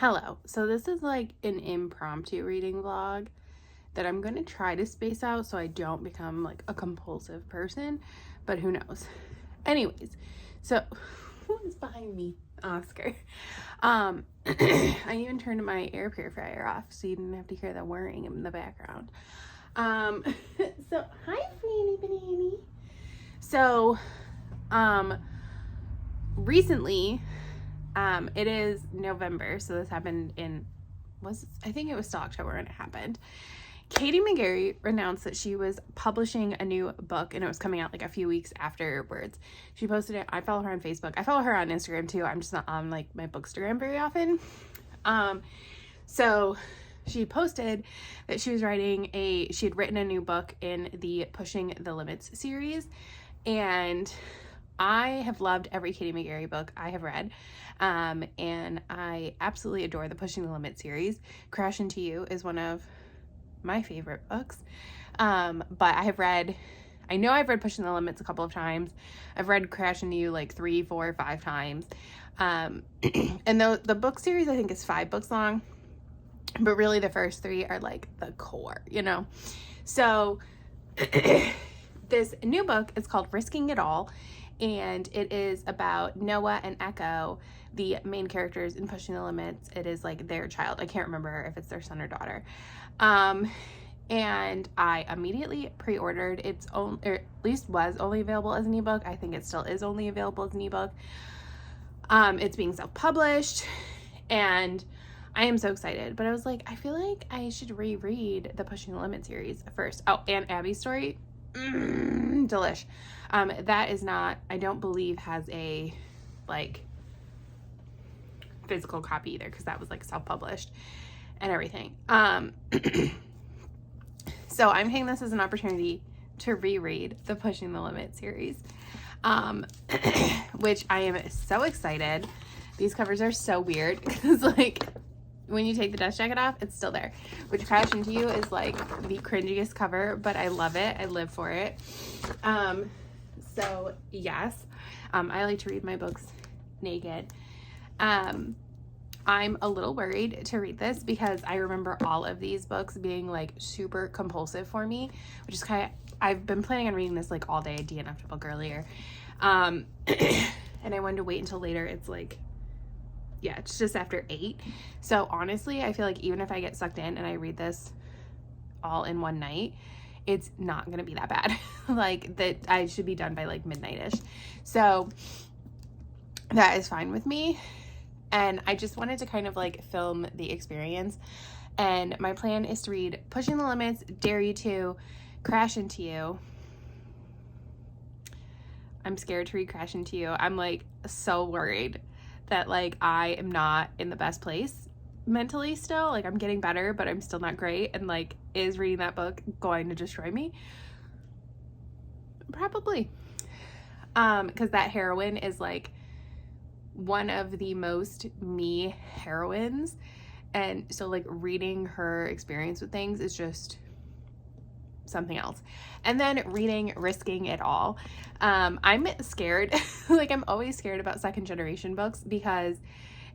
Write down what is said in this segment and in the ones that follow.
Hello. So this is like an impromptu reading vlog that I'm going to try to space out so I don't become like a compulsive person, but who knows. Anyways, so who is behind me? Oscar. I even turned my air purifier off so you didn't have to hear the whirring in the background. So hi Franny Banani. So recently it is November, so this happened I think it was still October when it happened. Katie McGarry announced that she was publishing a new book, and it was coming out like a few weeks afterwards. She posted it. I follow her on Facebook. I follow her on Instagram too. I'm just not on like my Bookstagram very often. So she posted that she had written a new book in the Pushing the Limits series, and I have loved every Katie McGarry book I have read, and I absolutely adore the Pushing the Limits series. Crash Into You is one of my favorite books, but I've read Pushing the Limits a couple of times. I've read Crash Into You like 3, 4, 5 times, and the book series I think is 5 books long, but really the first 3 are like the core, so this new book is called Risking It All, and it is about Noah and Echo, the main characters in Pushing the Limits. It is like their child. I can't remember if it's their son or daughter. And I immediately pre-ordered its own, or at least was only available as an ebook. I think it still is only available as an ebook. It's being self-published, and I am so excited. But I was like, I feel like I should reread the Pushing the Limits series first. Oh, and Abby's Story. Delish. That is not, I don't believe has a like physical copy either, because that was like self-published and everything. So I'm taking this as an opportunity to reread the Pushing the Limit series, which I am so excited. These covers are so weird because like when you take the dust jacket off, it's still there, which Crash Into You is like the cringiest cover, but I love it. I live for it. So yes, I like to read my books naked. I'm a little worried to read this because I remember all of these books being like super compulsive for me, which is I've been planning on reading this like all day. I DNF'd a book earlier. And I wanted to wait until later. It's like, yeah, it's just after 8. So honestly, I feel like even if I get sucked in and I read this all in one night, it's not going to be that bad. Like that I should be done by like midnight-ish. So that is fine with me. And I just wanted to kind of like film the experience. And my plan is to read Pushing the Limits, Dare You To, Crash Into You. I'm scared to read Crash Into You. I'm like so worried that like I am not in the best place mentally still. Like I'm getting better, but I'm still not great. And like, is reading that book going to destroy me? Probably. Because that heroine is like one of the most me heroines, and so like reading her experience with things is just something else. And then reading Risking It All. I'm scared. Like I'm always scared about second generation books because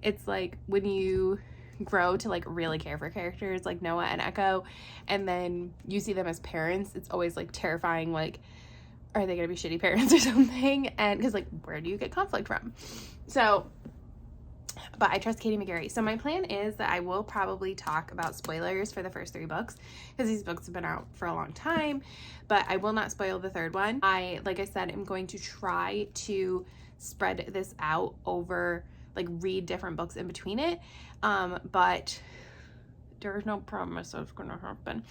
it's like when you grow to like really care for characters like Noah and Echo, and then you see them as parents, it's always like terrifying, like are they gonna be shitty parents or something? And because like where do you get conflict from? So but I trust Katie McGarry. So my plan is that I will probably talk about spoilers for the first 3 books because these books have been out for a long time, but I will not spoil the 3rd one. Like I said, I'm going to try to spread this out over, like read different books in between it. But there's no promise it's gonna happen.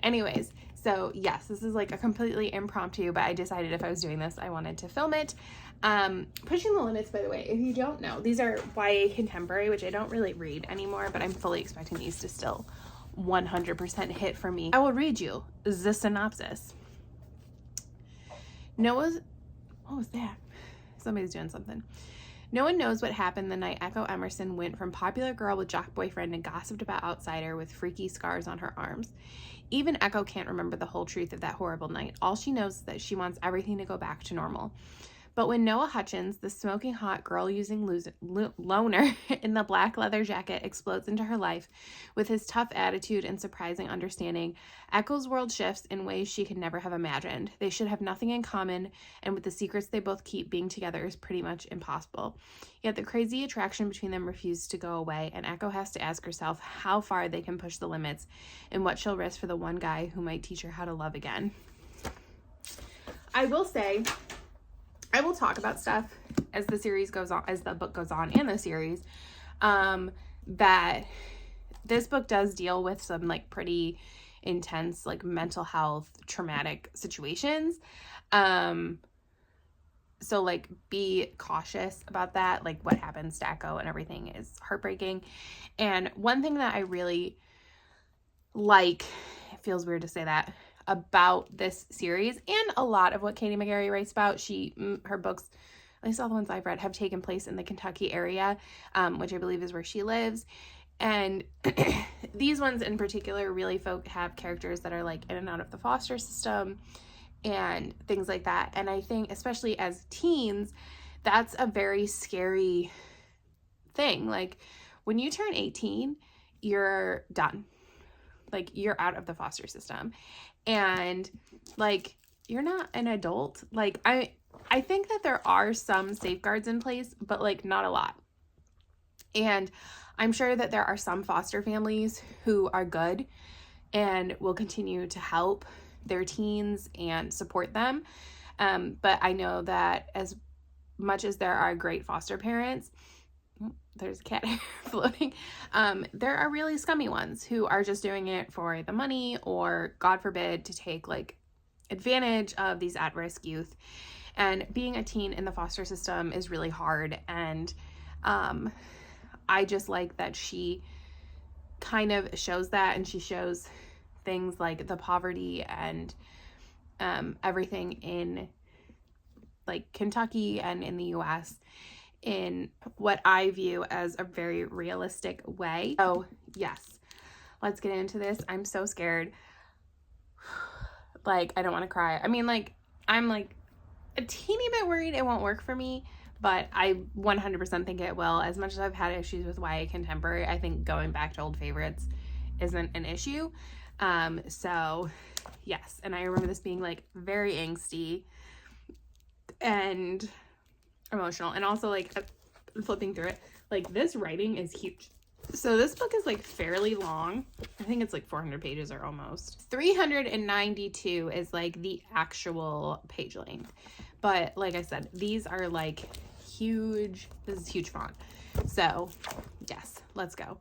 Anyways, so yes, this is like a completely impromptu, but I decided if I was doing this, I wanted to film it. Pushing the Limits, by the way, if you don't know, these are YA contemporary, which I don't really read anymore, but I'm fully expecting these to still 100% hit for me. I will read you the synopsis. What was that? Somebody's doing something. No one knows what happened the night Echo Emerson went from popular girl with jock boyfriend and gossiped about outsider with freaky scars on her arms. Even Echo can't remember the whole truth of that horrible night. All she knows is that she wants everything to go back to normal. But when Noah Hutchins, the smoking hot girl-using loner in the black leather jacket, explodes into her life with his tough attitude and surprising understanding, Echo's world shifts in ways she could never have imagined. They should have nothing in common, and with the secrets they both keep, being together is pretty much impossible. Yet the crazy attraction between them refuses to go away, and Echo has to ask herself how far they can push the limits and what she'll risk for the one guy who might teach her how to love again. I will say, I will talk about stuff as the series goes on, as the book goes on in the series, that this book does deal with some like pretty intense like mental health traumatic situations. So like be cautious about that. Like what happens to Echo and everything is heartbreaking. And one thing that I really like, it feels weird to say that, about this series and a lot of what Katie McGarry writes about, her books, at least all the ones I've read, have taken place in the Kentucky area, which I believe is where she lives. And these ones in particular really have characters that are like in and out of the foster system and things like that. And I think especially as teens, that's a very scary thing. Like when you turn 18, you're done. Like you're out of the foster system. And like you're not an adult. Like I think that there are some safeguards in place, but like not a lot. And I'm sure that there are some foster families who are good and will continue to help their teens and support them. But I know that as much as there are great foster parents, there's a cat hair floating, there are really scummy ones who are just doing it for the money or, God forbid, to take like advantage of these at-risk youth. And being a teen in the foster system is really hard. And I just like that she kind of shows that, and she shows things like the poverty and everything in like Kentucky and in the US in what I view as a very realistic way. So yes, let's get into this. I'm so scared. Like, I don't want to cry. I mean, like, I'm like a teeny bit worried it won't work for me, but I 100% think it will. As much as I've had issues with YA contemporary, I think going back to old favorites isn't an issue. So yes, and I remember this being like very angsty and emotional, and also like flipping through it, like this writing is huge. So this book is like fairly long. I think it's like 400 pages or almost. 392 is like the actual page length, but like I said, these are like huge. This is huge font. So yes, let's go.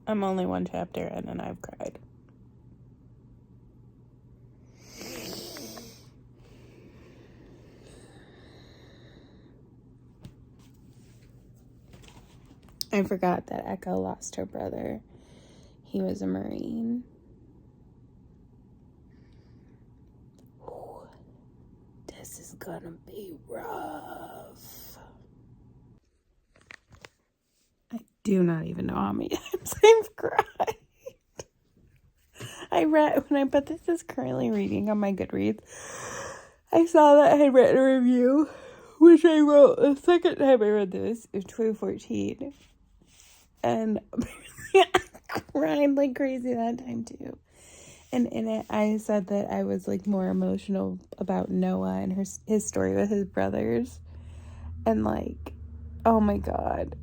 I'm only one chapter in and I've cried. I forgot that Echo lost her brother. He was a Marine. Ooh, this is gonna be rough. I do not even know how many times I've cried. I read, but this is currently reading on my Goodreads. I saw that I had written a review, which I wrote the second time I read this in 2014. And I cried like crazy that time too. And in it, I said that I was like more emotional about Noah and his story with his brothers. And like, oh my God,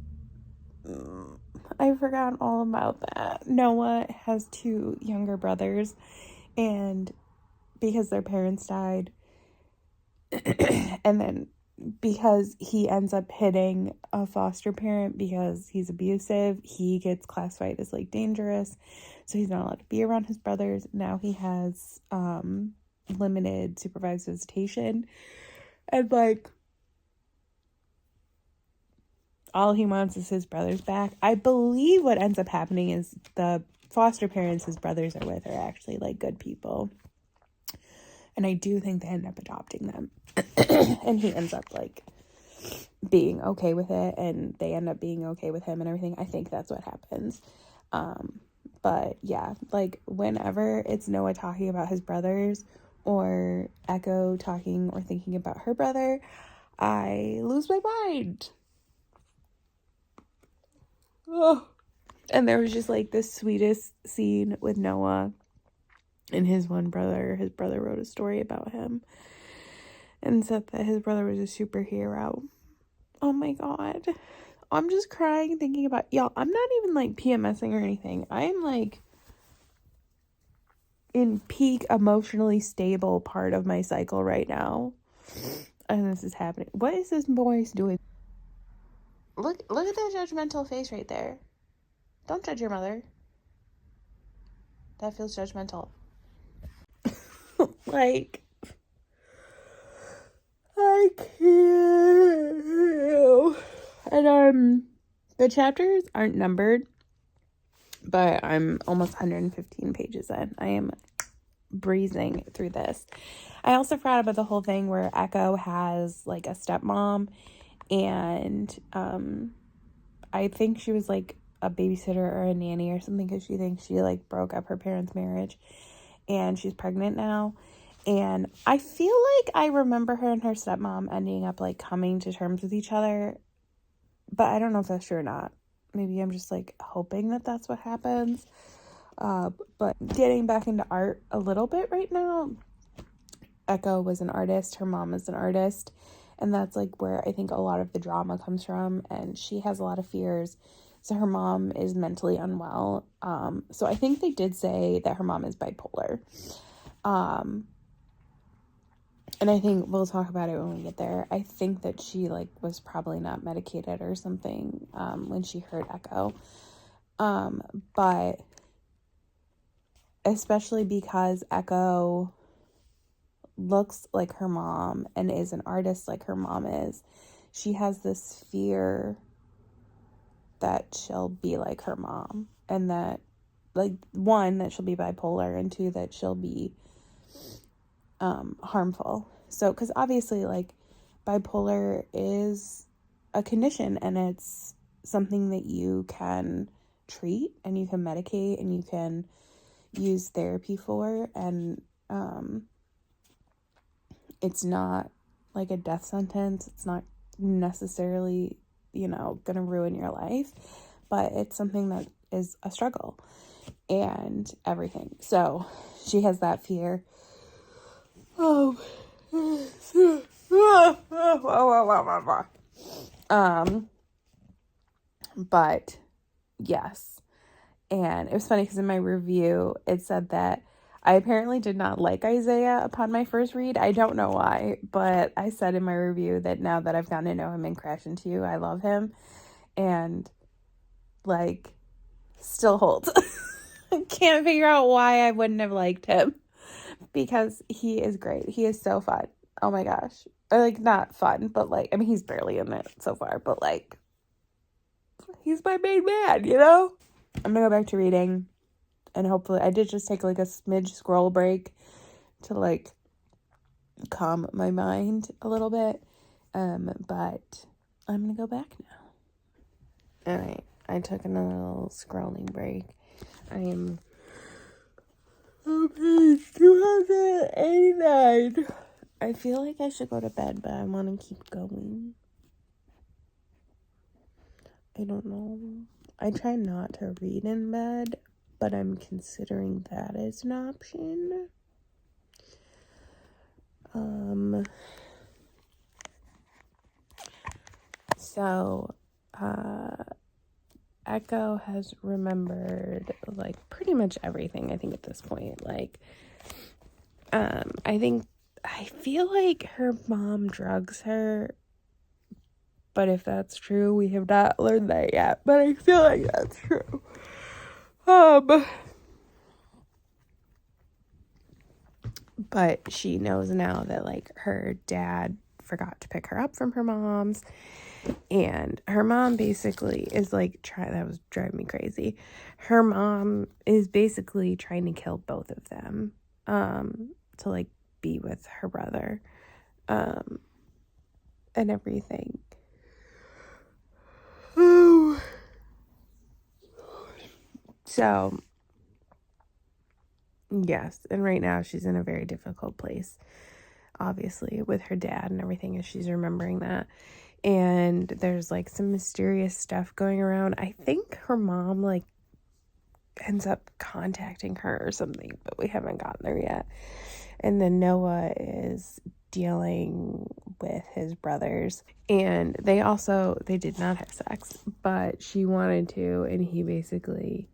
I forgot all about that. Noah has 2 younger brothers, and because their parents died, and then because he ends up hitting a foster parent because he's abusive, he gets classified as like dangerous, so he's not allowed to be around his brothers. Now he has limited supervised visitation, and like all he wants is his brothers back. I believe what ends up happening is the foster parents his brothers are with are actually like good people, and I do think they end up adopting them. And he ends up like being okay with it, and they end up being okay with him and everything. I think that's what happens. But yeah, like whenever it's Noah talking about his brothers or Echo talking or thinking about her brother, I lose my mind. Oh. And there was just like the sweetest scene with Noah and his one brother. His brother wrote a story about him and said that his brother was a superhero. Oh my God. I'm just crying thinking about, y'all, I'm not even like PMSing or anything. I am like in peak emotionally stable part of my cycle right now. And this is happening. What is this voice doing? Look at that judgmental face right there. Don't judge your mother. That feels judgmental. Like, I can't. And the chapters aren't numbered, but I'm almost 115 pages in. I am breezing through this. I also forgot about the whole thing where Echo has like a stepmom, and I think she was like a babysitter or a nanny or something, because she thinks she like broke up her parents' marriage, and she's pregnant now. And I feel like I remember her and her stepmom ending up like coming to terms with each other, but I don't know if that's true or not. Maybe I'm just like hoping that that's what happens. But getting back into art a little bit right now. Echo was an artist, her mom is an artist, and that's like where I think a lot of the drama comes from, and she has a lot of fears. So her mom is mentally unwell. So I think they did say that her mom is bipolar. And I think we'll talk about it when we get there. I think that she like was probably not medicated or something when she heard Echo. But especially because Echo looks like her mom and is an artist like her mom is, she has this fear that she'll be like her mom, and that like, one, that she'll be bipolar, and two, that she'll be harmful. So because obviously like bipolar is a condition, and it's something that you can treat and you can medicate and you can use therapy for, and it's not like a death sentence. It's not necessarily, gonna ruin your life, but it's something that is a struggle and everything. So she has that fear. But yes. And it was funny because in my review, it said that I apparently did not like Isaiah upon my first read. I don't know why, but I said in my review that now that I've gotten to know him and Crash Into You, I love him. And, like, still holds. I can't figure out why I wouldn't have liked him. Because he is great. He is so fun. Oh my gosh. Or, like, not fun, but, like, I mean, he's barely in it so far. But, like, he's my main man, I'm gonna go back to reading, and hopefully I did just take like a smidge scroll break to like calm my mind a little bit, but I'm gonna go back now. All right, I took another little scrolling break. I am on page 289. I feel like I should go to bed, but I want to keep going. I don't know. I try not to read in bed, but I'm considering that as an option. So, Echo has remembered, like, pretty much everything, I think, at this point. Like, I feel like her mom drugs her, but if that's true, we have not learned that yet, but I feel like that's true. But she knows now that, like, her dad forgot to pick her up from her mom's, and her mom basically is, like, that was driving me crazy. Her mom is basically trying to kill both of them, to, like, be with her brother, and everything. So, yes, and right now she's in a very difficult place. obviously, with her dad and everything as she's remembering that. And there's like some mysterious stuff going around. I think her mom like ends up contacting her or something, but we haven't gotten there yet. And then Noah is dealing with his brothers, and they did not have sex, but she wanted to, and he basically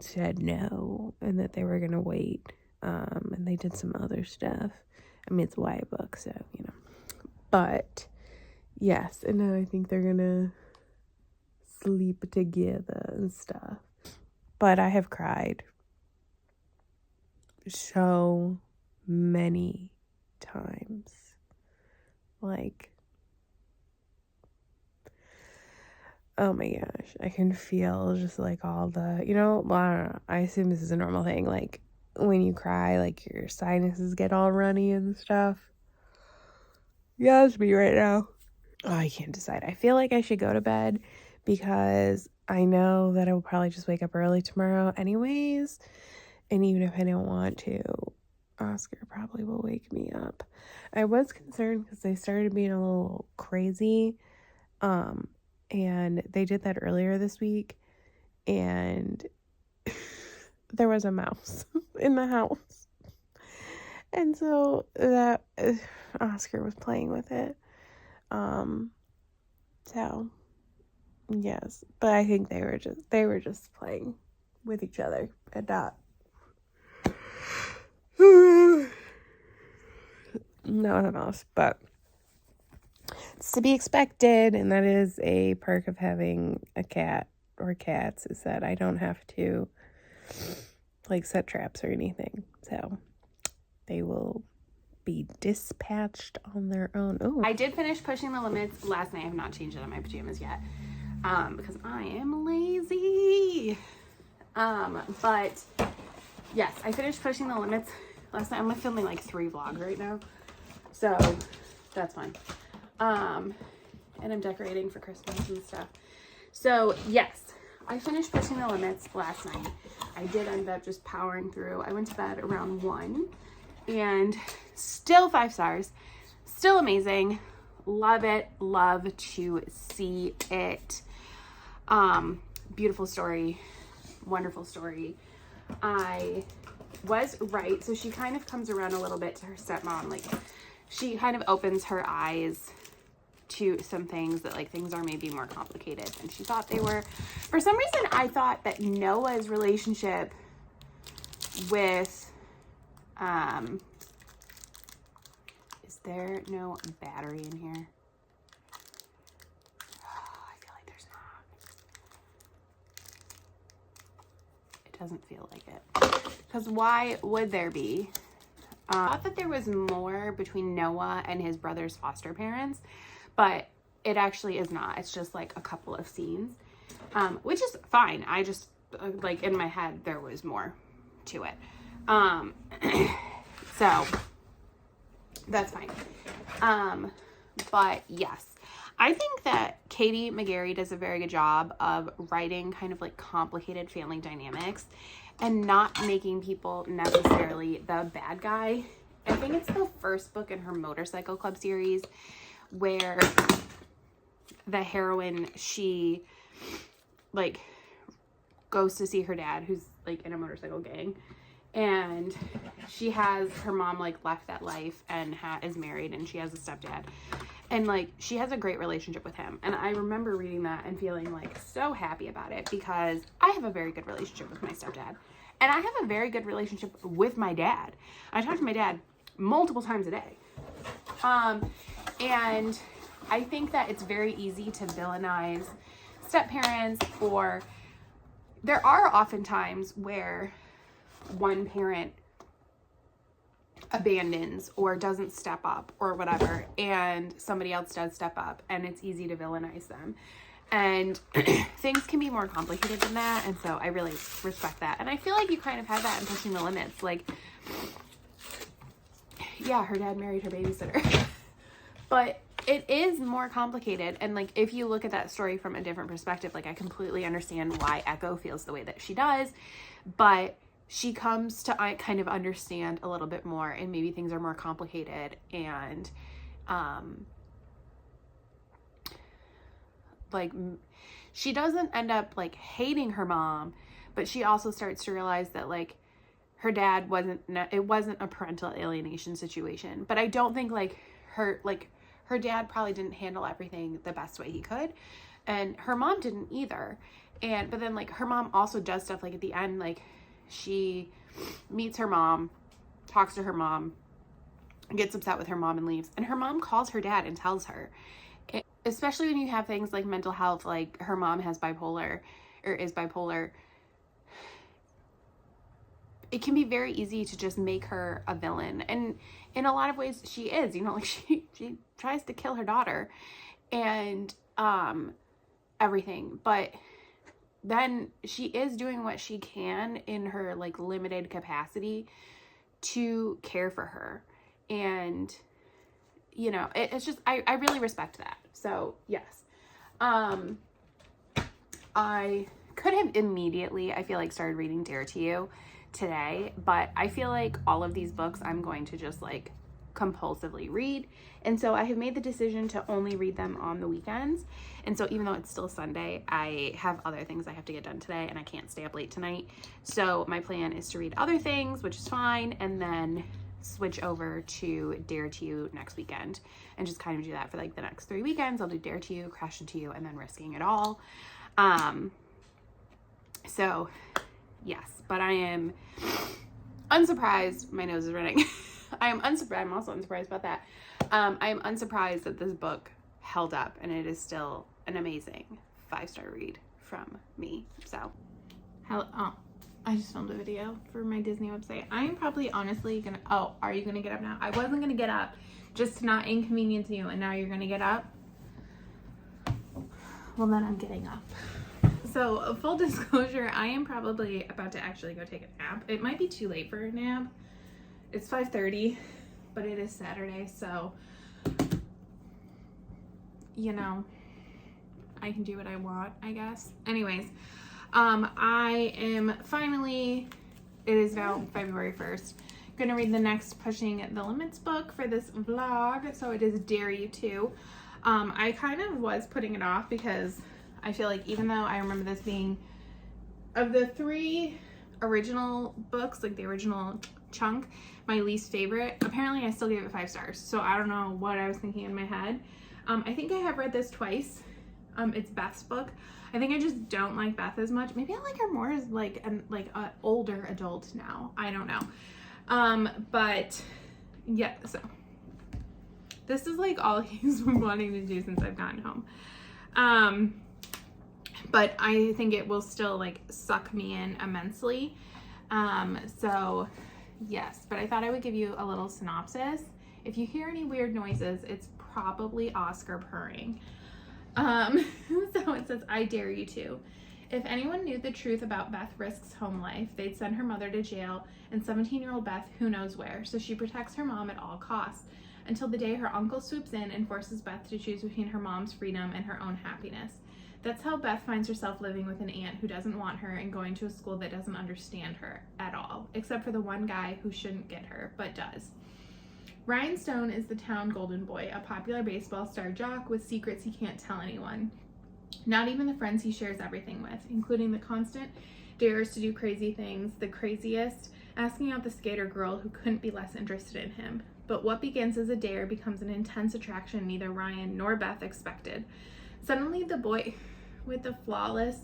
said no, and that they were gonna wait. And they did some other stuff. I mean, it's a YA book, so you know. But yes, and now I think they're gonna sleep together and stuff. But I have cried so many times. Like, oh my gosh, I can feel just like all the, you know, well, I don't know, I assume this is a normal thing, like when you cry, like your sinuses get all runny and stuff. Yeah, it's me right now. Oh, I can't decide. I feel like I should go to bed because I know that I will probably just wake up early tomorrow anyways. And even if I don't want to, Oscar probably will wake me up. I was concerned because they started being a little crazy. And they did that earlier this week. And there was a mouse in the house. And so that Oscar was playing with it. So yes, but I think they were just playing with each other and not not a mouse, but it's to be expected, and that is a perk of having a cat or cats, is that I don't have to like set traps or anything. So they will be dispatched on their own. Oh, I did finish Pushing the Limits last night. I have not changed it on my pajamas yet because I am lazy. But yes, I finished Pushing the Limits last night. I'm filming like 3 vlogs right now, so that's fine. And I'm decorating for Christmas and stuff. So yes, I finished Pushing the Limits last night. I did end up just powering through. I went to bed around 1 and still 5 stars, still amazing. Love it. Love to see it. Beautiful story, wonderful story. I was right. So she kind of comes around a little bit to her stepmom. Like, she kind of opens her eyes to some things that, like, things are maybe more complicated than she thought they were. For some reason, I thought that Noah's relationship with, is there no battery in here? Oh, I feel like there's not. It doesn't feel like it. Because why would there be? I thought that there was more between Noah and his brother's foster parents, but it actually is not. It's just like a couple of scenes, which is fine. I just, like, in my head, there was more to it. So that's fine. But yes, I think that Katie McGarry does a very good job of writing kind of like complicated family dynamics and not making people necessarily the bad guy. I think it's the first book in her Motorcycle Club series where the heroine, she like goes to see her dad, who's like in a motorcycle gang, and she has her mom like left that life and is married, and she has a stepdad, and like she has a great relationship with him. And I remember reading that and feeling like so happy about it because I have a very good relationship with my stepdad, and I have a very good relationship with my dad. I talk to my dad multiple times a day. And I think that it's very easy to villainize step-parents, or there are often times where one parent abandons or doesn't step up or whatever, and somebody else does step up, and it's easy to villainize them. And things can be more complicated than that, and so I really respect that. And I feel like you kind of had that in Pushing the Limits. Like, yeah, her dad married her babysitter. But it is more complicated. And like, if you look at that story from a different perspective, like I completely understand why Echo feels the way that she does. But she comes to kind of understand a little bit more, and maybe things are more complicated, and like she doesn't end up like hating her mom, but she also starts to realize that like her dad wasn't a parental alienation situation. But I don't think like her dad probably didn't handle everything the best way he could, and her mom didn't either. But then like her mom also does stuff like at the end, like she meets her mom, talks to her mom, gets upset with her mom and leaves. And her mom calls her dad and tells her, especially when you have things like mental health, like her mom has bipolar or is bipolar, it can be very easy to just make her a villain. And in a lot of ways she is, you know, like she tries to kill her daughter and everything. But then she is doing what she can in her like limited capacity to care for her. And, you know, it's just, I really respect that. So yes, I could have immediately, I feel like, started reading Dare to You today, but I feel like all of these books I'm going to just like compulsively read. And so I have made the decision to only read them on the weekends. And so even though it's still Sunday, I have other things I have to get done today and I can't stay up late tonight. So my plan is to read other things, which is fine, and then switch over to Dare to You next weekend and just kind of do that for like the next 3 weekends. I'll do Dare to You, Crash Into You, and then Risking It All. So yes, but I am unsurprised. My nose is running. I'm also unsurprised about that. I am unsurprised that this book held up, and it is still an amazing 5-star read from me. So, I just filmed a video for my Disney website. I am probably honestly gonna, are you gonna get up now? I wasn't gonna get up just to not inconvenience you, and now you're gonna get up? Well, then I'm getting up. So, full disclosure, I am probably about to actually go take a nap. It might be too late for a nap. It's 5:30, but it is Saturday, so, you know, I can do what I want, I guess. Anyways, I am finally, it is now February 1st, gonna read the next Pushing the Limits book for this vlog. So it is Dare You To. I kind of was putting it off because I feel like even though I remember this being, of the 3 original books, like the original chunk, my least favorite, apparently I still gave it 5 stars. So I don't know what I was thinking in my head. I think I have read this twice. It's Beth's book. I think I just don't like Beth as much. Maybe I like her more as like an older adult now. I don't know. But yeah, so this is like all he's been wanting to do since I've gotten home. But I think it will still like suck me in immensely. So yes, but I thought I would give you a little synopsis. If you hear any weird noises, it's probably Oscar purring. So it says, I dare you to. If anyone knew the truth about Beth Risk's home life, they'd send her mother to jail and 17-year-old Beth who knows where, so she protects her mom at all costs, until the day her uncle swoops in and forces Beth to choose between her mom's freedom and her own happiness. That's how Beth finds herself living with an aunt who doesn't want her and going to a school that doesn't understand her at all, except for the one guy who shouldn't get her, but does. Ryan Stone is the town golden boy, a popular baseball star jock with secrets he can't tell anyone. Not even the friends he shares everything with, including the constant dares to do crazy things, the craziest, asking out the skater girl who couldn't be less interested in him. But what begins as a dare becomes an intense attraction neither Ryan nor Beth expected. Suddenly, the boy with the flawless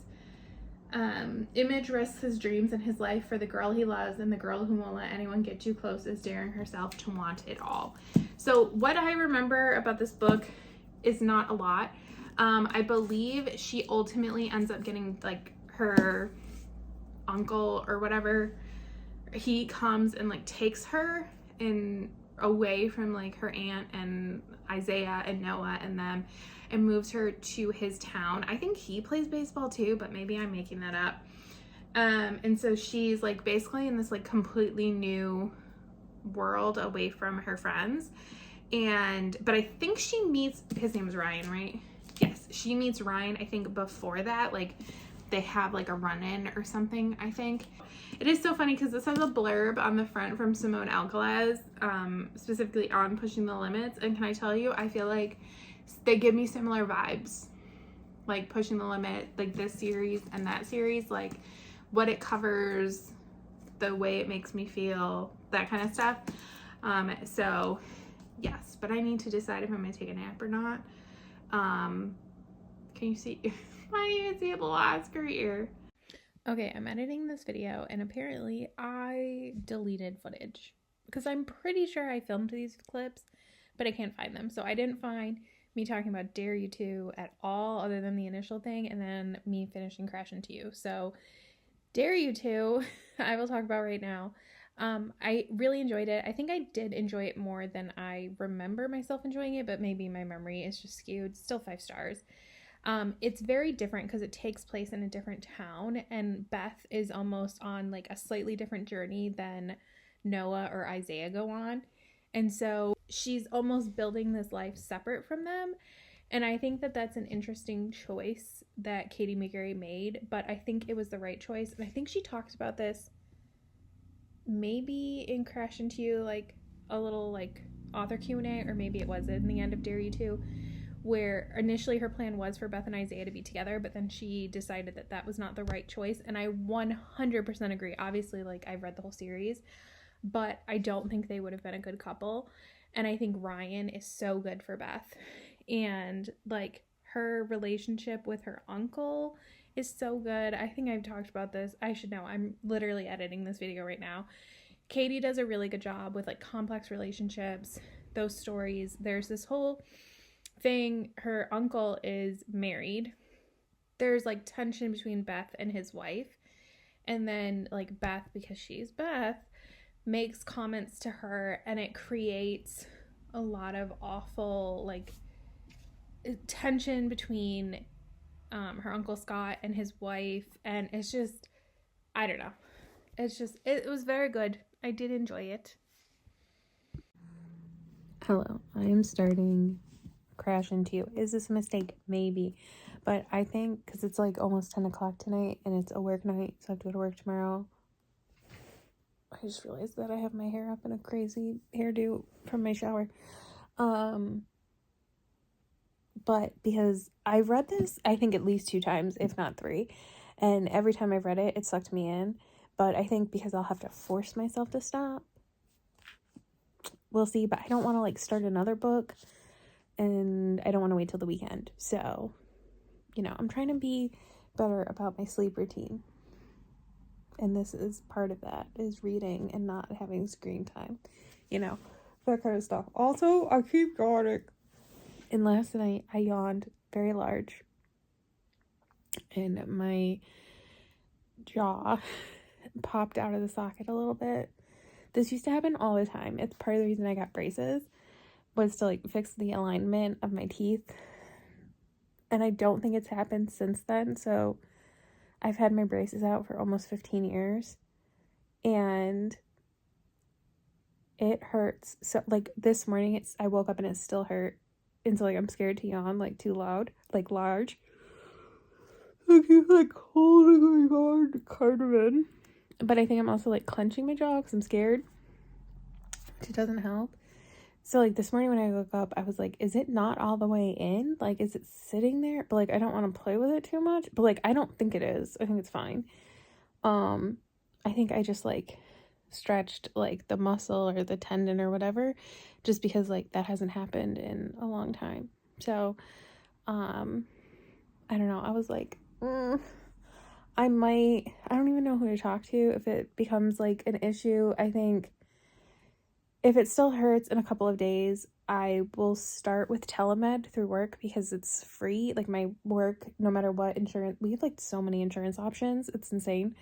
image risks his dreams and his life for the girl he loves, and the girl who won't let anyone get too close is daring herself to want it all. So what I remember about this book is not a lot. I believe she ultimately ends up getting like her uncle or whatever. He comes and like takes her in away from like her aunt and Isaiah and Noah and them, and moves her to his town. I think he plays baseball too, but maybe I'm making that up. And so she's like basically in this like completely new world away from her friends. But I think she meets, his name is Ryan, right? Yes, she meets Ryan, I think before that, like they have like a run-in or something, I think. It is so funny because this has a blurb on the front from Simone Alcalez, specifically on Pushing the Limits. And can I tell you, I feel like they give me similar vibes, like Pushing the Limit, like this series and that series, like what it covers, the way it makes me feel, that kind of stuff. So yes, but I need to decide if I'm gonna take a nap or not. Can you see? I even see a little Oscar ear. Okay, I'm editing this video and apparently I deleted footage because I'm pretty sure I filmed these clips, but I can't find them. So I didn't find me talking about Dare You To at all other than the initial thing, and then me finishing Crash Into You. So Dare You To, I will talk about right now. I really enjoyed it. I think I did enjoy it more than I remember myself enjoying it, but maybe my memory is just skewed. Still 5 stars. It's very different because it takes place in a different town, and Beth is almost on like a slightly different journey than Noah or Isaiah go on. And so she's almost building this life separate from them. And I think that that's an interesting choice that Katie McGarry made, but I think it was the right choice. And I think she talked about this maybe in Crash Into You, like a little like author Q&A, or maybe it was in the end of Dare You To, where initially her plan was for Beth and Isaiah to be together, but then she decided that that was not the right choice. And I 100% agree. Obviously, like, I've read the whole series, but I don't think they would have been a good couple. And I think Ryan is so good for Beth. And like her relationship with her uncle is so good. I think I've talked about this. I should know. I'm literally editing this video right now. Katie does a really good job with like complex relationships, those stories. There's this whole thing. Her uncle is married. There's like tension between Beth and his wife. And then like Beth, because she's Beth, makes comments to her, and it creates a lot of awful like tension between her Uncle Scott and his wife, and it's just, I don't know, it's just, it was very good. I did enjoy it. Hello, I am starting Crash Into You. Is this a mistake? Maybe, but I think because it's like almost 10 o'clock tonight and it's a work night, so I have to go to work tomorrow. I just realized that I have my hair up in a crazy hairdo from my shower. But because I've read this, I think at least 2 times, if not 3. And every time I've read it, it sucked me in. But I think because I'll have to force myself to stop. We'll see. But I don't want to like start another book. And I don't want to wait till the weekend. So, you know, I'm trying to be better about my sleep routine. And this is part of that, is reading and not having screen time. You know, that kind of stuff. Also, I keep yawning. And last night, I yawned very large. And my jaw popped out of the socket a little bit. This used to happen all the time. It's part of the reason I got braces, was to like fix the alignment of my teeth. And I don't think it's happened since then. So I've had my braces out for almost 15 years. And it hurts. So like this morning, I woke up and it still hurt. And so like I'm scared to yawn like too loud, like large. I keep like holding my yawn kind of in. But I think I'm also like clenching my jaw because I'm scared. It doesn't help. So like this morning when I woke up, I was like, is it not all the way in? Like, is it sitting there? But like I don't want to play with it too much. But like I don't think it is. I think it's fine. I think I just like stretched like the muscle or the tendon or whatever, just because like that hasn't happened in a long time. So I don't know, I was like I don't even know who to talk to if it becomes like an issue. I think if it still hurts in a couple of days, I will start with telemed through work because it's free. Like my work, no matter what insurance, we have like so many insurance options, it's insane.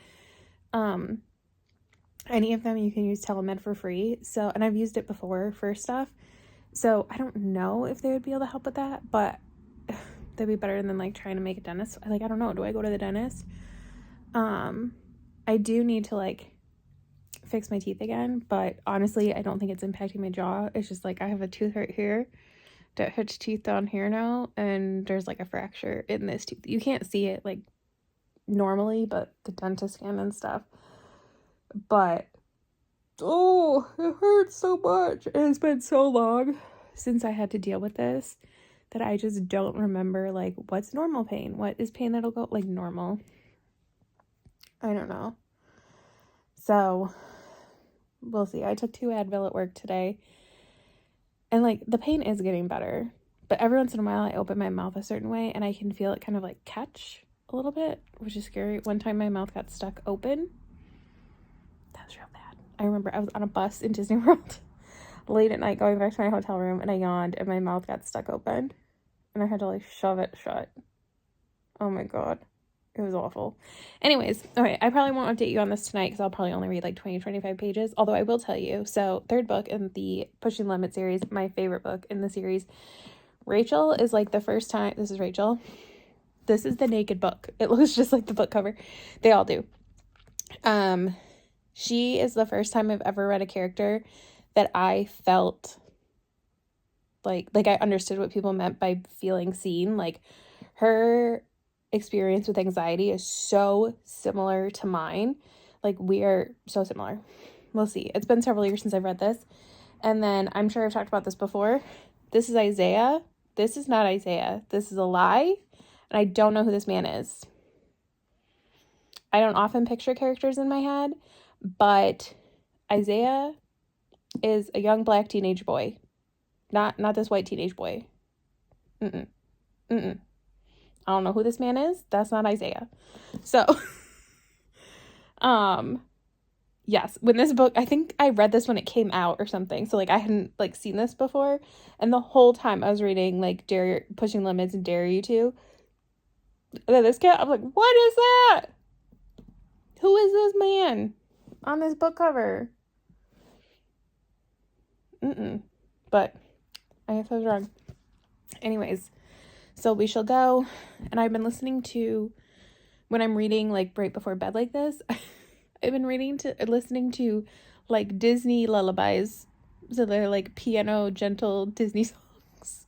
Any of them you can use telemed for free. So, and I've used it before for stuff. So I don't know if they would be able to help with that, but that'd be better than like trying to make a dentist. Like, I don't know. Do I go to the dentist? I do need to like fix my teeth again, but honestly, I don't think it's impacting my jaw. It's just like I have a tooth right here that hits teeth down here now, and there's like a fracture in this tooth. You can't see it like normally, but the dentist scan and stuff. But, oh, it hurts so much. And it's been so long since I had to deal with this that I just don't remember, like, what's normal pain? What is pain that'll go, like, normal? I don't know. So, we'll see. I took 2 Advil at work today. And, like, the pain is getting better. But every once in a while, I open my mouth a certain way, and I can feel it kind of, like, catch a little bit, which is scary. One time, my mouth got stuck open. That was real bad. I remember I was on a bus in Disney World late at night going back to my hotel room, and I yawned, and my mouth got stuck open. And I had to, like, shove it shut. Oh, my God. It was awful. Anyways, okay, I probably won't update you on this tonight because I'll probably only read like 20, 25 pages. Although I will tell you. So, 3rd book in the Pushing Limit series, my favorite book in the series. Rachel is like the first time. This is Rachel. This is the naked book. It looks just like the book cover. They all do. She is the first time I've ever read a character that I felt like I understood what people meant by feeling seen. Like, her experience with anxiety is so similar to mine. Like, we are so similar. We'll see. It's been several years since I've read this. And then I'm sure I've talked about this before. This is Isaiah. This is not Isaiah. This is a lie. And I don't know who this man is. I don't often picture characters in my head, but Isaiah is a young black teenage boy. Not this white teenage boy. I don't know who this man is. That's not Isaiah. So, yes, when this book, I think I read this when it came out or something. So, like, I hadn't, like, seen this before. And the whole time I was reading, like, Pushing Limits and Dare You To. And then this kid, I'm like, what is that? Who is this man on this book cover? But I guess I was wrong. Anyways, so we shall go. And I've been listening to, when I'm reading, like, right before bed like this, I've been listening to, like, Disney lullabies. So they're, like, piano, gentle Disney songs.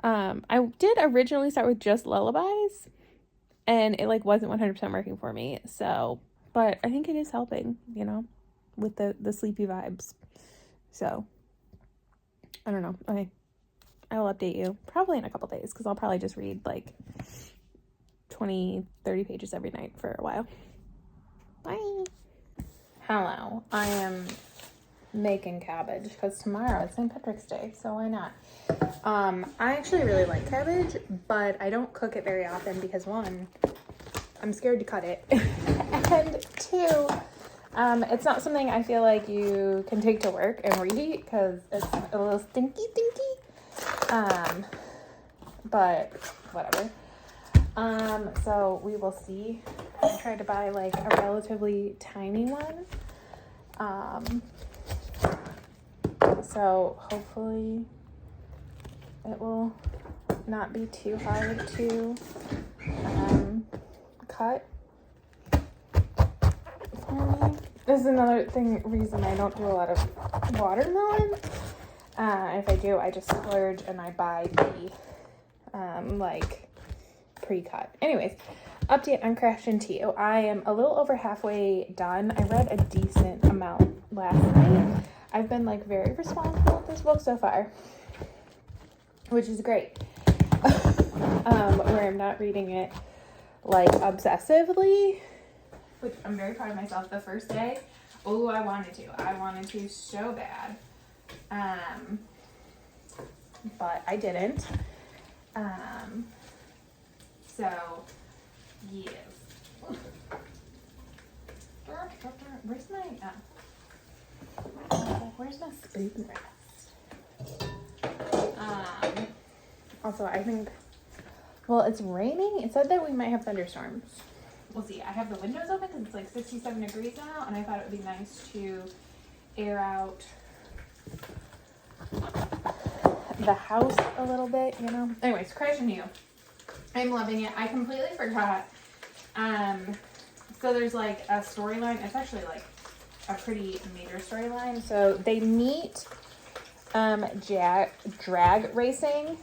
I did originally start with just lullabies, and it, like, wasn't 100% working for me. So, but I think it is helping, you know, with the sleepy vibes. So, I don't know. Okay. I will update you probably in a couple days because I'll probably just read like 20, 30 pages every night for a while. Bye. Hello. I am making cabbage because tomorrow is St. Patrick's Day, so why not? I actually really like cabbage, but I don't cook it very often because 1, I'm scared to cut it, and 2, it's not something I feel like you can take to work and reheat because it's a little stinky. But whatever. So we will see. I tried to buy like a relatively tiny one. So hopefully it will not be too hard to cut for me. This is another reason I don't do a lot of watermelon. If I do, I just splurge and I buy the, like, pre-cut. Anyways, update on Crash Into You. I am a little over halfway done. I read a decent amount last night. I've been, like, very responsible with this book so far, which is great. Where I'm not reading it, like, obsessively, which I'm very proud of myself. The first day, oh, I wanted to so bad. But I didn't. So, yes. Where's my spoon rest? Also, I think, well, it's raining. It said that we might have thunderstorms. We'll see. I have the windows open because it's like 67 degrees now, and I thought it would be nice to air out the house a little bit, you know. Anyways, Crash Into You. I'm loving it. I completely forgot. So there's like a storyline. It's actually like a pretty major storyline. So they meet drag racing,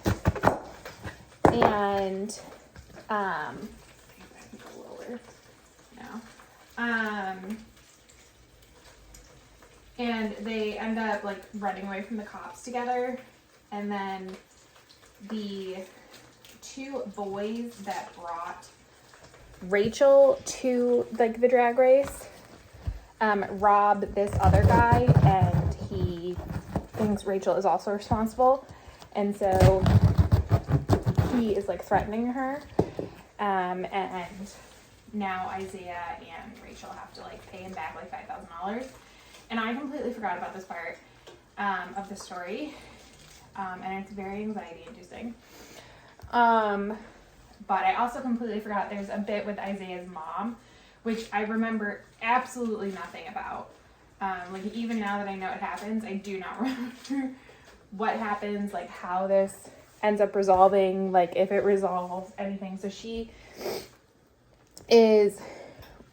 and And they end up like running away from the cops together. And then the two boys that brought Rachel to like the drag race rob this other guy, and he thinks Rachel is also responsible, and so he is like threatening her, and now Isaiah and Rachel have to like pay him back like $5,000. And I completely forgot about this part of the story, and it's very anxiety inducing. But I also completely forgot there's a bit with Isaiah's mom, which I remember absolutely nothing about. Like, even now that I know it happens, I do not remember what happens, like how this ends up resolving, like if it resolves anything. So she is,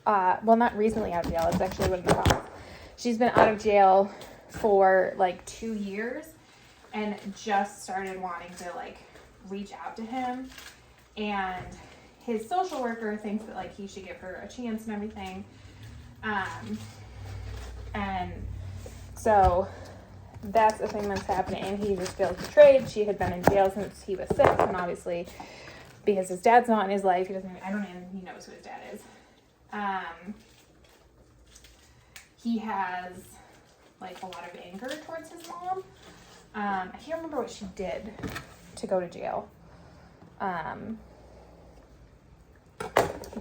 well, not recently out of jail. It's actually what it costs. She's been out of jail for like 2 years and just started wanting to like reach out to him. And his social worker thinks that like he should give her a chance and everything. And so that's the thing that's happening. And he just feels betrayed. She had been in jail since he was 6, and obviously because his dad's not in his life, I don't even, he knows who his dad is. He has like a lot of anger towards his mom. I can't remember what she did to go to jail.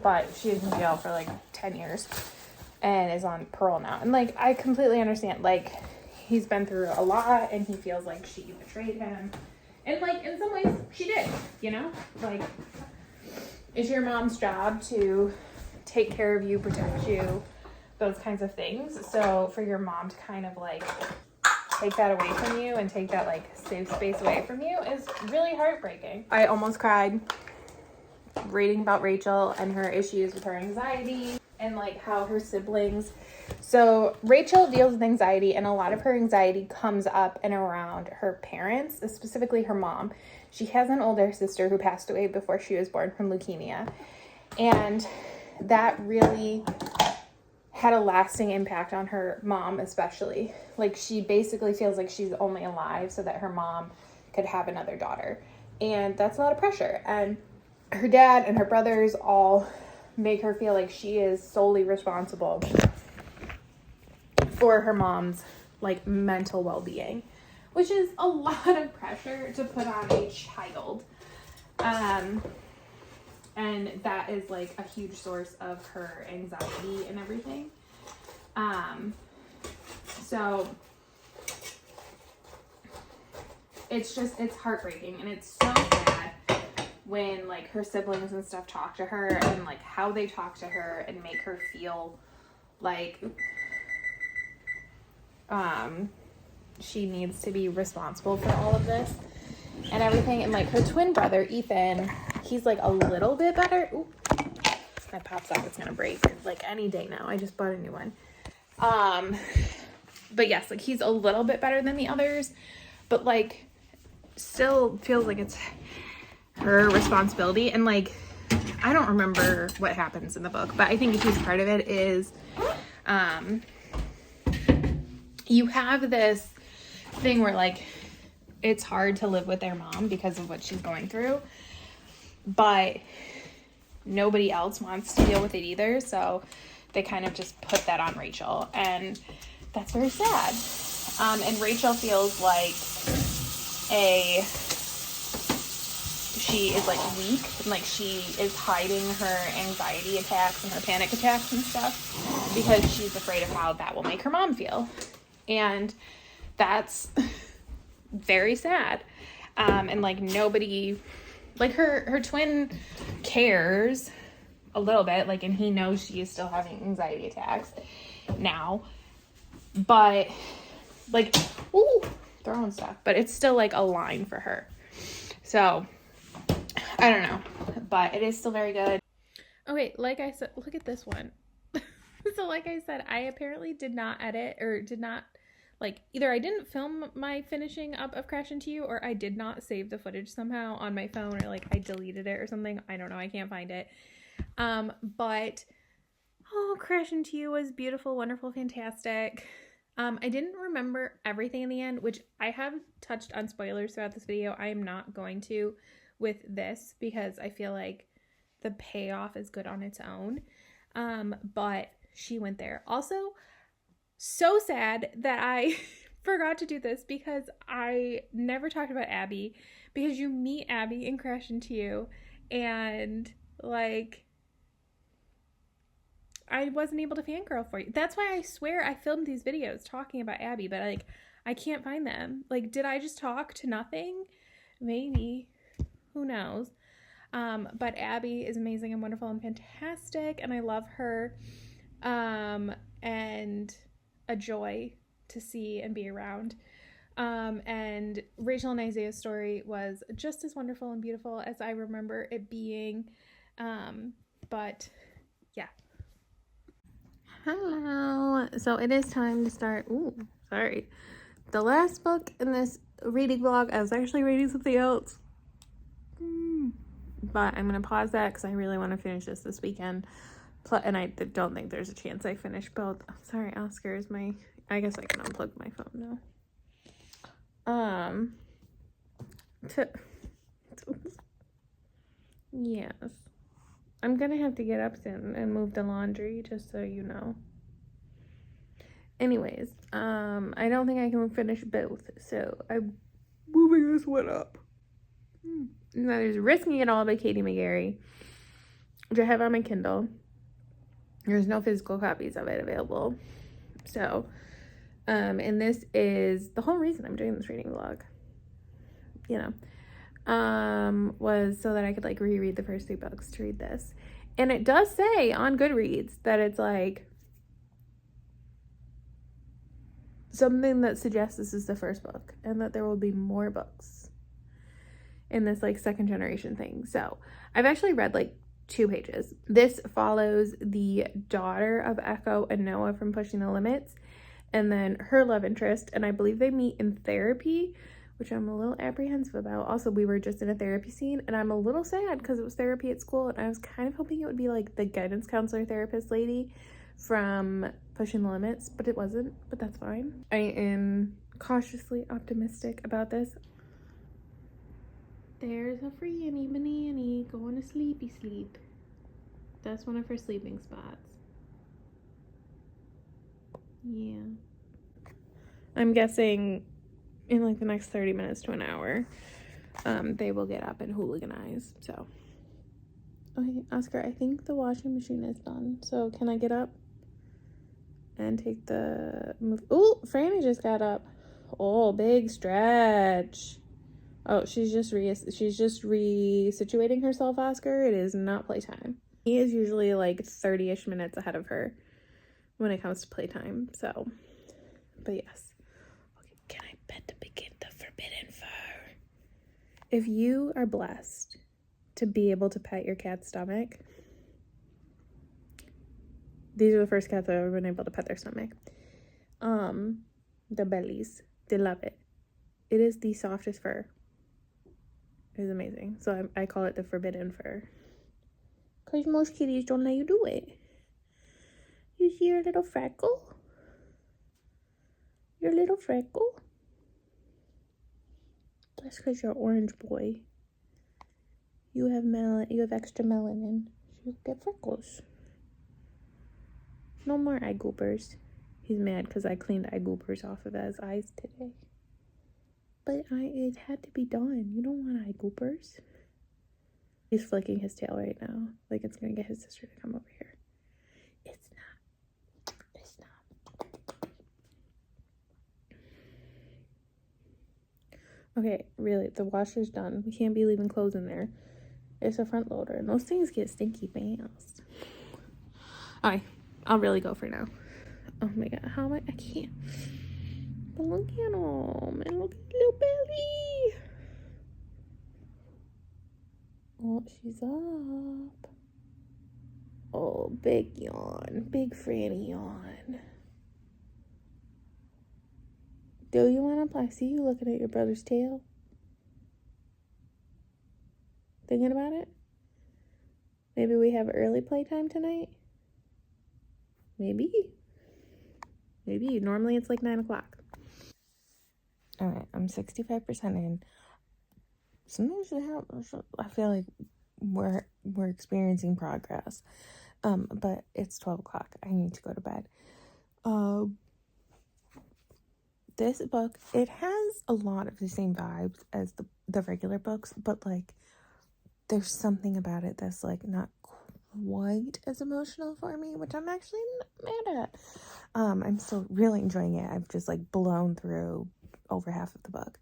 But she was in jail for like 10 years and is on parole now. And like, I completely understand, like, he's been through a lot and he feels like she betrayed him. And like, in some ways she did, you know, like, it's your mom's job to take care of you, protect you, those kinds of things. So for your mom to kind of like take that away from you and take that like safe space away from you is really heartbreaking. I almost cried reading about Rachel and her issues with her anxiety and like how her siblings. So Rachel deals with anxiety, and a lot of her anxiety comes up and around her parents, specifically her mom. She has an older sister who passed away before she was born from leukemia, and that really had a lasting impact on her mom, especially. Like, she basically feels like she's only alive so that her mom could have another daughter, and that's a lot of pressure. And her dad and her brothers all make her feel like she is solely responsible for her mom's like mental well-being, which is a lot of pressure to put on a child. And that is like a huge source of her anxiety and everything. So it's heartbreaking, and it's so sad when like her siblings and stuff talk to her, and like how they talk to her and make her feel like she needs to be responsible for all of this and everything. And like her twin brother Ethan, he's like a little bit better. Ooh, that pops up, it's gonna break like any day now. I just bought a new one. But yes, like he's a little bit better than the others, but like still feels like it's her responsibility. And like, I don't remember what happens in the book, but I think a huge part of it is you have this thing where like it's hard to live with their mom because of what she's going through, but nobody else wants to deal with it either, so they kind of just put that on Rachel, and that's very sad. And Rachel feels like she is like weak, and like she is hiding her anxiety attacks and her panic attacks and stuff because she's afraid of how that will make her mom feel. And that's very sad. And like nobody, like her twin cares a little bit, like, and he knows she is still having anxiety attacks now, but like, ooh, throwing stuff, but it's still like a line for her. So I don't know, but it is still very good. Okay, like I said, look at this one. So like I said, I apparently did not edit, or did not, like, either I didn't film my finishing up of Crash Into You, or I did not save the footage somehow on my phone, or like I deleted it or something. I don't know, I can't find it. But Oh, Crash Into You was beautiful, wonderful, fantastic. I didn't remember everything in the end, which I have touched on spoilers throughout this video. I am not going to with this because I feel like the payoff is good on its own. But she went there. Also, so sad that I forgot to do this because I never talked about Abby, because you meet Abby in Crash Into You, and like I wasn't able to fangirl for you. That's why I swear I filmed these videos talking about Abby, but like I can't find them. Like, did I just talk to nothing? Maybe. Who knows? But Abby is amazing and wonderful and fantastic, and I love her. And a joy to see and be around. And Rachel and Isaiah's story was just as wonderful and beautiful as I remember it being. But yeah. Hello. So it is time to start. Ooh, sorry. The last book in this reading vlog, I was actually reading something else. But I'm going to pause that because I really want to finish this weekend. And I don't think there's a chance I finish both. Oh, sorry, Oscar is my... I guess I can unplug my phone now. Yes. I'm going to have to get up soon and move the laundry, just so you know. Anyways, I don't think I can finish both, so I'm moving this one up. Now there's Risking It All by Katie McGarry, which I have on my Kindle. There's no physical copies of it available. So, and this is the whole reason I'm doing this reading vlog, you know, was so that I could like reread the first 3 books to read this. And it does say on Goodreads that it's like something that suggests this is the first book and that there will be more books in this like second generation thing. So I've actually read like 2 pages. This follows the daughter of Echo and Noah from Pushing the Limits, and then her love interest, and I believe they meet in therapy, which I'm a little apprehensive about. Also, we were just in a therapy scene, and I'm a little sad because it was therapy at school, and I was kind of hoping it would be like the guidance counselor therapist lady from Pushing the Limits, but it wasn't, but that's fine. I am cautiously optimistic about this. There's a Franny Banani going to sleepy sleep. That's one of her sleeping spots. Yeah. I'm guessing in like the next 30 minutes to an hour, they will get up and hooliganize. So, okay, Oscar, I think the washing machine is done. So can I get up and take the move? Oh, Franny just got up. Oh, big stretch. Oh, she's just resituating herself, Oscar. It is not playtime. He is usually like 30-ish minutes ahead of her when it comes to playtime. So, but yes. Okay, can I bet to begin the forbidden fur? If you are blessed to be able to pet your cat's stomach, these are the first cats I've ever been able to pet their stomach. The bellies, they love it. It is the softest fur. It is amazing. So I call it the forbidden fur. Because most kitties don't let you do it. You see your little freckle? Your little freckle? That's because you're orange boy. You have extra melanin. So you get freckles. No more eye goopers. He's mad because I cleaned eye goopers off of his eyes today. But it had to be done. You don't want eye goopers. He's flicking his tail right now. Like it's going to get his sister to come over here. It's not. It's not. Okay, really, the washer's done. We can't be leaving clothes in there. It's a front loader, and those things get stinky fast. Alright, I'll really go for now. Oh my god, how am I can't. But look at him, and look at his little belly. Oh, she's up. Oh, big yawn. Big Franny yawn. Do you want to play? I see you looking at your brother's tail. Thinking about it? Maybe we have early playtime tonight? Maybe. Normally it's like 9 o'clock. All right, I'm 65% in. Sometimes I feel like we're experiencing progress. But it's 12 o'clock. I need to go to bed. This book, it has a lot of the same vibes as the regular books, but like there's something about it that's like not quite as emotional for me, which I'm actually not mad at. I'm still really enjoying it. I've just like blown through over half of the book.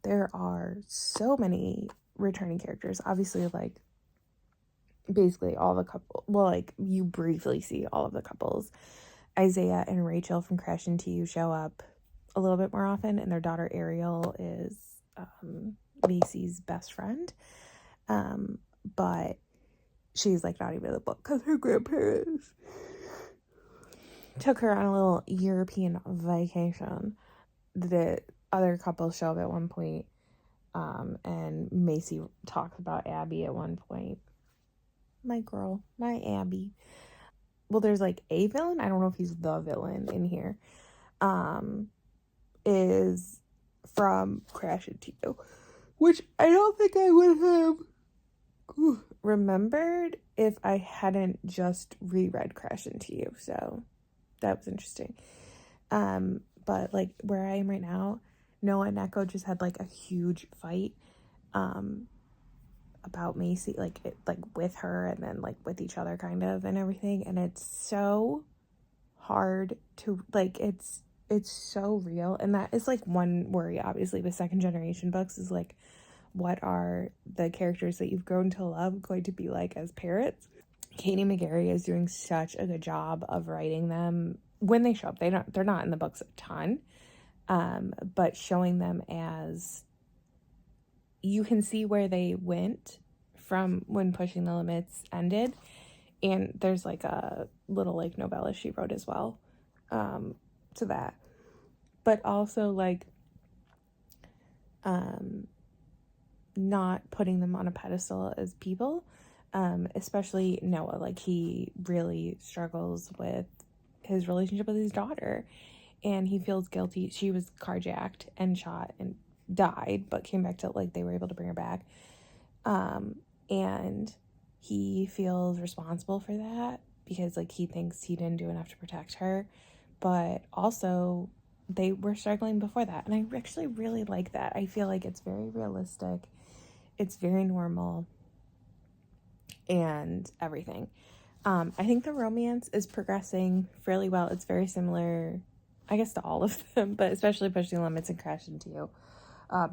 There are so many returning characters. Obviously, like basically all the couple. Well, like you briefly see all of the couples. Isaiah and Rachel from Crash Into You show up a little bit more often, and their daughter Ariel is Macy's best friend. But she's like not even in the book because her grandparents took her on a little European vacation. The other couples show up at one point, and Macy talks about Abby at one point. My girl, my Abby. Well, there's like a villain. I don't know if he's the villain in here. Is from Crash Into You, which I don't think I would have remembered if I hadn't just reread Crash Into You. So that was interesting. But like where I am right now, Noah and Echo just had like a huge fight about Macy, like with her and then like with each other kind of and everything, and it's so hard to like it's so real. And that is like one worry obviously with second generation books is like what are the characters that you've grown to love going to be like as parents. Katie McGarry is doing such a good job of writing them when they show up. They're not in the books a ton, but showing them as you can see where they went from when Pushing the Limits ended. And there's like a little like novella she wrote as well to that. But also like not putting them on a pedestal as people, especially Noah. Like he really struggles with his relationship with his daughter, and he feels guilty. She was carjacked and shot and died, but came back to like they were able to bring her back. And he feels responsible for that because like he thinks he didn't do enough to protect her, but also they were struggling before that. And I actually really like that. I feel like it's very realistic. It's very normal and everything. I think the romance is progressing fairly well. It's very similar, I guess, to all of them, but especially Pushing the Limits and Crash Into You.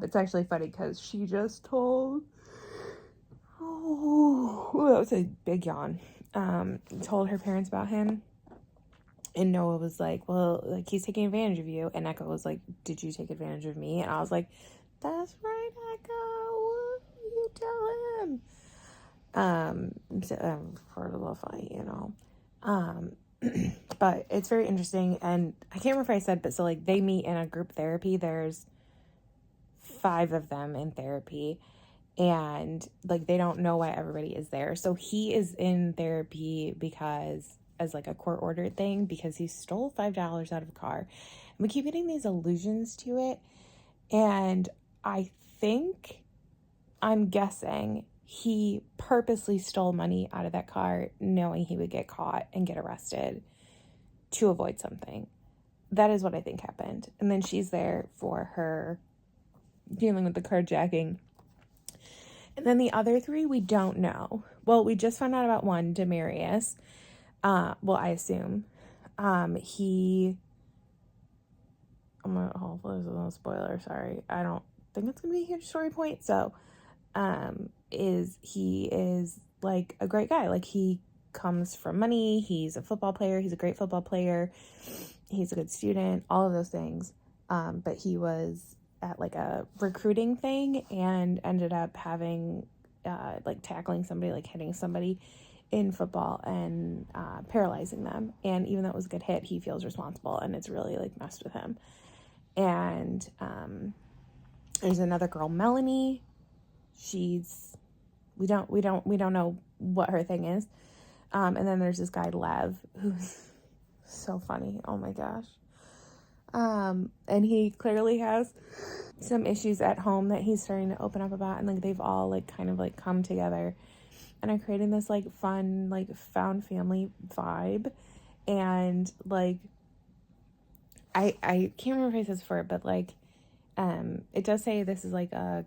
It's actually funny because she just told, that was a big yawn, told her parents about him. And Noah was like, well, like he's taking advantage of you. And Echo was like, did you take advantage of me? And I was like, that's right, Echo. You tell him. For a little fight, you know. But it's very interesting. And I can't remember if I said, but so like they meet in a group therapy. There's 5 of them in therapy. And like they don't know why everybody is there. So he is in therapy because as like a court ordered thing because he stole $5 out of a car. And we keep getting these allusions to it. And I'm guessing he purposely stole money out of that car knowing he would get caught and get arrested to avoid something. That is what I think happened. And then she's there for her dealing with the carjacking. And then the other 3 we don't know. Well, we just found out about one, Demarius. Well, I assume. I'm gonna hopefully there's no spoiler, sorry. I don't think it's gonna be a huge story point. So he is like a great guy. Like he comes from money, he's a football player, he's a great football player, he's a good student, all of those things. But he was at like a recruiting thing and ended up having like tackling somebody, like hitting somebody in football and paralyzing them. And even though it was a good hit, he feels responsible and it's really like messed with him. And there's another girl, Melanie. We don't know what her thing is. And then there's this guy, Lev, who's so funny. Oh my gosh. And he clearly has some issues at home that he's starting to open up about, and like they've all like kind of like come together and are creating this like fun like found family vibe. And like I can't remember if I said this before, but like it does say this is like a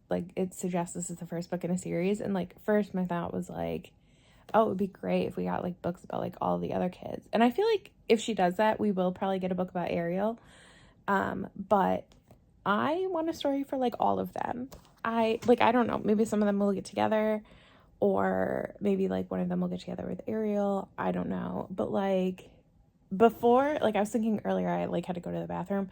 like it suggests this is the first book in a series. And like first my thought was like, oh, it would be great if we got like books about like all the other kids. And I feel like if she does that, we will probably get a book about Ariel. But I want a story for like all of them. I don't know, maybe some of them will get together, or maybe like one of them will get together with Ariel. I don't know. But like before, like I was thinking earlier, I like had to go to the bathroom.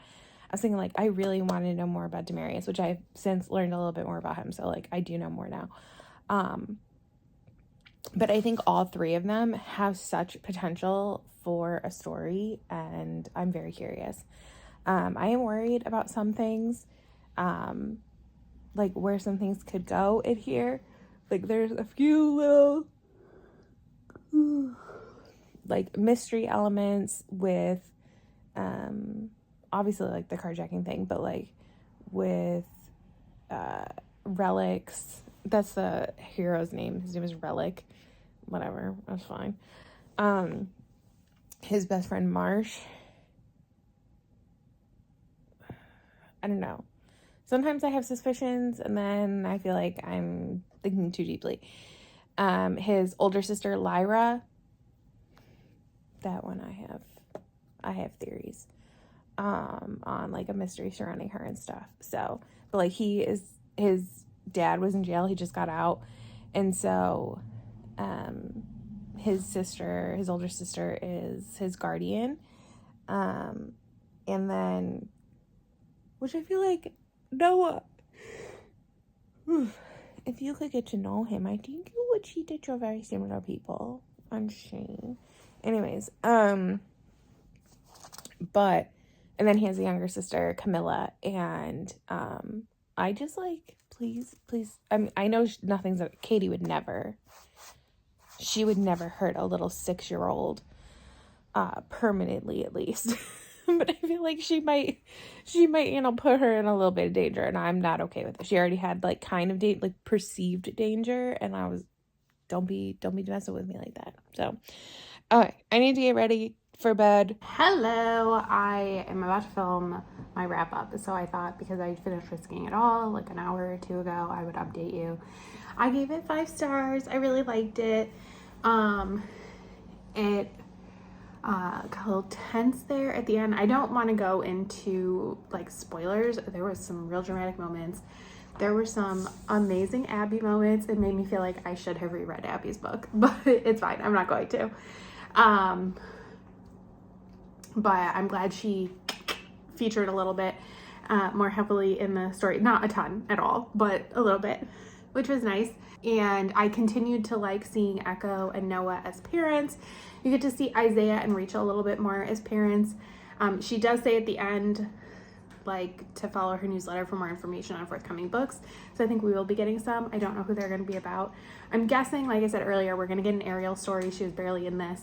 I was thinking like I really wanted to know more about Demarius, which I've since learned a little bit more about him. So like I do know more now. But I think all three of them have such potential for a story, and I'm very curious. I am worried about some things, like where some things could go in here. Like there's a few little like mystery elements with obviously like the carjacking thing, but like with Relics. That's the hero's name. His name is Relic. Whatever, that's fine. His best friend Marsh. I don't know. Sometimes I have suspicions, and then I feel like I'm thinking too deeply. His older sister Lyra. That one I have theories on like a mystery surrounding her and stuff. So, but like his dad was in jail. He just got out, and so his older sister is his guardian. And then, which I feel like Noah, if you could get to know him, I think you would see that you're very similar people. I'm saying. Anyways, but, and then he has a younger sister, Camilla, and, I just like, please, I mean, I know nothing's, Katie would never, she would never hurt a little 6-year-old, permanently at least. But I feel like she might, put her in a little bit of danger, and I'm not okay with it. She already had like kind of perceived danger, and I was, don't be messing with me like that. So, okay, I need to get ready for bed. Hello, I am about to film my wrap up, so I thought because I finished Risking It All like an hour or two ago, I would update you. I gave it 5 stars. I really liked it. It got a little tense there at the end. I don't want to go into like spoilers. There was some real dramatic moments. There were some amazing Abby moments. It made me feel like I should have reread Abby's book, but it's fine. I'm not going to. But I'm glad she featured a little bit more heavily in the story. Not a ton at all, but a little bit, which was nice. And I continued to like seeing Echo and Noah as parents. You get to see Isaiah and Rachel a little bit more as parents. She does say at the end, like, to follow her newsletter for more information on forthcoming books. So I think we will be getting some. I don't know who they're going to be about. I'm guessing, like I said earlier, we're going to get an Ariel story. She was barely in this.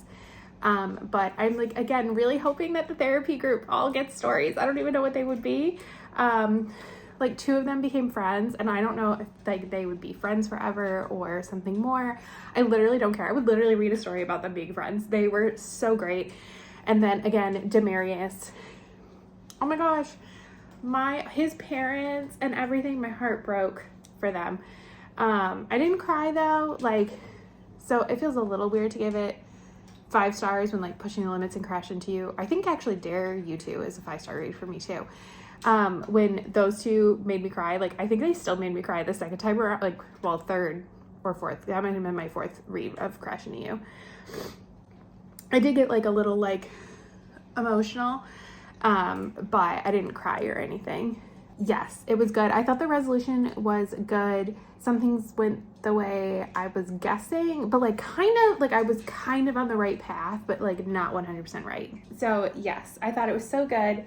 But I'm like, again, really hoping that the therapy group all gets stories. I don't even know what they would be. Like 2 of them became friends, and I don't know if like they would be friends forever or something more. I literally don't care. I would literally read a story about them being friends. They were so great. And then again, Demarius. Oh my gosh, his parents and everything. My heart broke for them. I didn't cry though. Like, so it feels a little weird to give it 5 stars when like Pushing the Limits and Crash Into You. I think actually Dare You To is a 5-star read for me too. When those 2 made me cry, like I think they still made me cry the second time around, like, well, 3rd or 4th. That might have been my 4th read of Crash Into You. I did get like a little like emotional, but I didn't cry or anything. Yes, it was good. I thought the resolution was good. Some things went the way I was guessing, but like I was kind of on the right path, but like not 100% right. So yes, I thought it was so good.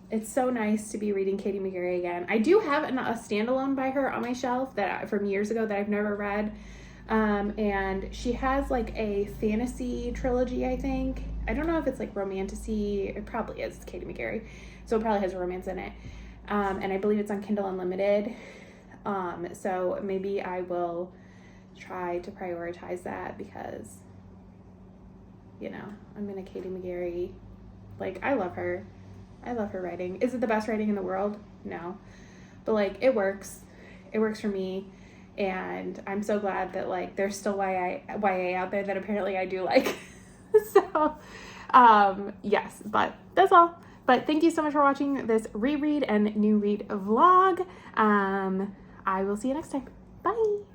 It's so nice to be reading Katie McGarry again. I do have a standalone by her on my shelf that from years ago that I've never read, And she has like a fantasy trilogy, I think. I don't know if it's like romantasy. It probably is. It's Katie McGarry, so it probably has a romance in it. And I believe it's on Kindle Unlimited. So maybe I will try to prioritize that because, you know, I'm in a Katie McGarry. Like, I love her. I love her writing. Is it the best writing in the world? No. But, like, it works. It works for me. And I'm so glad that, like, there's still YA out there that apparently I do like. So, yes. But that's all. But thank you so much for watching this reread and new read vlog. I will see you next time. Bye.